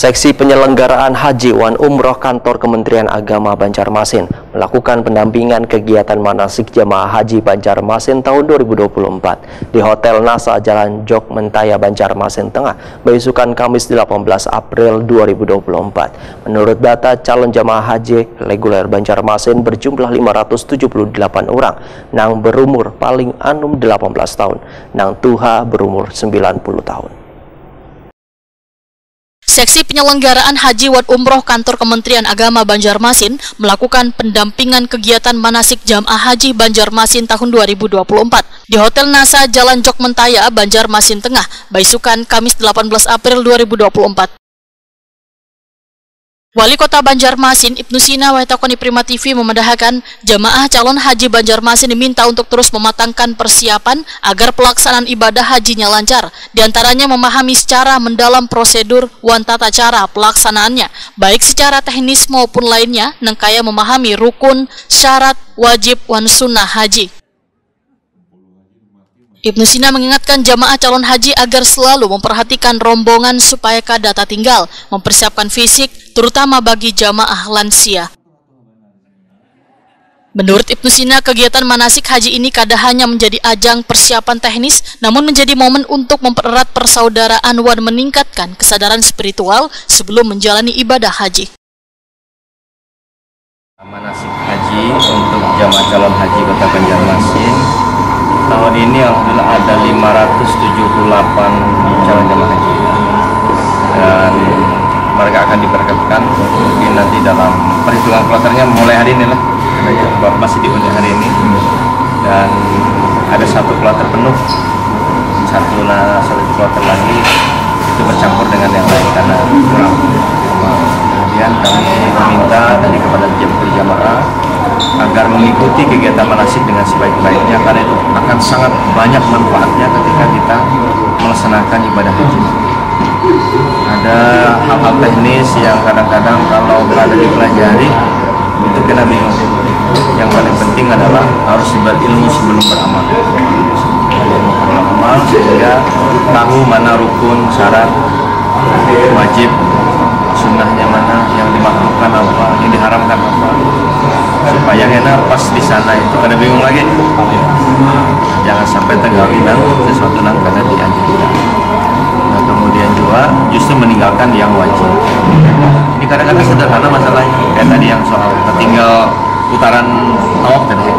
Seksi Penyelenggaraan Haji Wan Umroh Kantor Kementerian Agama Banjarmasin melakukan pendampingan kegiatan manasik jamaah haji Banjarmasin tahun 2024 di Hotel NASA Jalan Jok Mentaya Banjarmasin Tengah, beisukan Kamis 18 April 2024. Menurut data calon jamaah haji reguler Banjarmasin berjumlah 578 orang, nang berumur paling anum 18 tahun, nang tuha berumur 90 tahun. Seksi Penyelenggaraan Haji Wan Umroh Kantor Kementerian Agama Banjarmasin melakukan pendampingan kegiatan manasik jamaah haji Banjarmasin tahun 2024 di Hotel NASA Jalan Jok Mentaya, Banjarmasin Tengah, beisukan Kamis 18 April 2024. Wali Kota Banjarmasin, Ibnu Sina Wahitakoni Prima TV memendahkan jamaah calon haji Banjarmasin diminta untuk terus mematangkan persiapan agar pelaksanaan ibadah hajinya lancar. Di antaranya memahami secara mendalam prosedur wan tata cara pelaksanaannya, baik secara teknis maupun lainnya, nengkaya memahami rukun, syarat, wajib, wan sunnah haji. Ibnu Sina mengingatkan jamaah calon haji agar selalu memperhatikan rombongan supaya kada tak tinggal, mempersiapkan fisik, terutama bagi jamaah lansia. Menurut Ibnu Sina, kegiatan manasik haji ini kada hanya menjadi ajang persiapan teknis, namun menjadi momen untuk mempererat persaudaraan dan meningkatkan kesadaran spiritual sebelum menjalani ibadah haji. Manasik haji untuk jamaah calon haji Kota Banjarmasin tahun ini alhamdulillah ada 578 calon jamaah haji, dan mereka akan diberangkatkan mungkin nanti dalam perhitungan kloternya mulai hari ini lah, masih diundi hari ini, dan ada satu kloter penuh, satu kloter lagi itu bercampur dengan yang lain karena kurang. Kemudian kami meminta dari kepada jemaah agar mengikuti kegiatan manasik dengan sebaik-baiknya, karena itu akan sangat banyak manfaatnya ketika kita melaksanakan ibadah haji. Ada hal-hal teknis yang kadang-kadang kalau berada dipelajari itu kena bingung. Yang paling penting adalah harus berilmu sebelum beramal. Beramal sehingga tahu mana rukun, syarat, wajib, sunnahnya mana, yang dimakruhkan apa, yang diharamkan apa, supaya enak pas di sana itu kada bingung lagi. Jangan sampai terganggu sesuatu yang kada dianjurkan. Nah, kemudian juga justru meninggalkan yang wajib. Ini kadang-kadang sederhana masalahnya, kayak tadi yang soal tertinggal putaran tawaf tadi.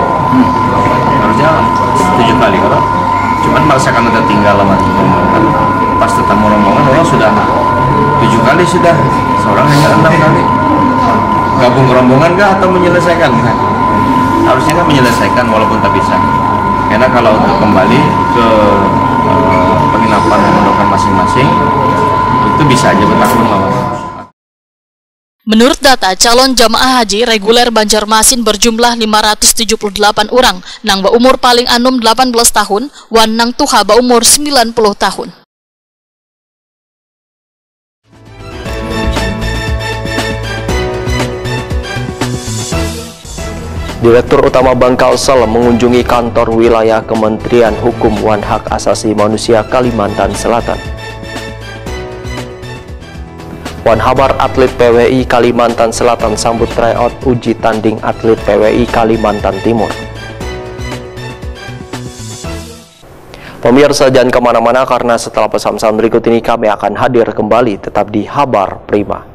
Harusnya 7 kali, kalau cuman merasakan tertinggal lama pas tetamu rombongan orang sudah 7 kali, sudah seorang hanya 6 kali. Gabung rombongan kah atau menyelesaikan kan? Harusnya kan menyelesaikan walaupun tak bisa. Karena kalau untuk kembali ke penginapan mondokan masing-masing itu bisa aja bertahun lama. Menurut data, calon jamaah haji reguler Banjarmasin berjumlah 578 orang, nang berumur paling anum 18 tahun, wan nang tuha berumur 90 tahun. Direktur Utama Bangkalsel mengunjungi kantor wilayah Kementerian Hukum dan Hak Asasi Manusia Kalimantan Selatan. Wan Habar atlet PWI Kalimantan Selatan sambut tryout uji tanding atlet PWI Kalimantan Timur. Pemirsa, jangan kemana-mana karena setelah pesan-pesan berikut ini kami akan hadir kembali, tetap di Habar Prima.